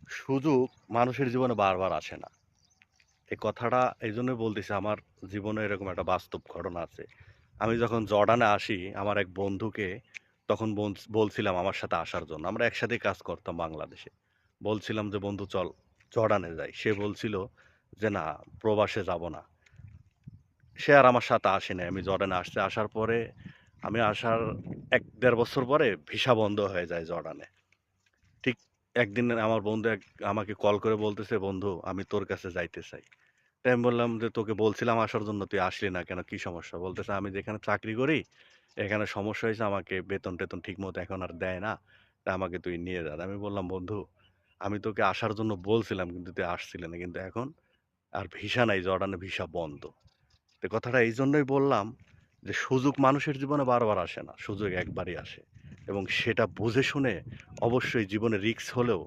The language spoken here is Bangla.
সুযোগ মানুষের জীবনে বারবার আসে না। এই কথাটা এইজন্যই বলতেছি, আমার জীবনে এরকম একটা বাস্তব ঘটনা আছে। আমি যখন জর্ডানে আসি, আমার এক বন্ধুকে তখন বলছিলাম আমার সাথে আসার জন্য। আমরা একসাথেই কাজ করতাম বাংলাদেশে। বলছিলাম যে, "বন্ধু চল জর্ডানে যাই।" সে বলছিল যে, "না, প্রবাসে যাব না।" সে আর আমার সাথে আসে নাই। আমি জর্ডানে আসছি। আসার পরে আমি আসার ১-১.৫ বছর পরে ভিসা বন্ধ হয়ে যায় জর্ডানে। ঠিক একদিন আমার বন্ধু আমাকে কল করে বলতেছে, "বন্ধু আমি তোর কাছে যাইতে চাই।" তাই আমি বললাম যে, "তোকে বলছিলাম আসার জন্য, তুই আসলি না কেন? কি সমস্যা?" বলতেছে, "আমি যেখানে চাকরি করি, এখানে সমস্যা হয়েছে। আমাকে বেতন-টেতন ঠিকমতো এখন আর দেয় না। তা আমাকে তুই নিয়ে যা।" আমি বললাম, "বন্ধু, আমি তোকে আসার জন্য বলছিলাম কিন্তু তুই আসছিলি না। কিন্তু এখন আর ভিসা নাই, জর্ডানে ভিসা বন্ধ।" তো কথাটা এইজন্যই বললাম যে, সুযোগ মানুষের জীবনে বারবার আসে না। সুযোগ একবারই আসে এবং সেটা বুঝে শুনে অবশ্যই জীবনে রিস্ক হলেও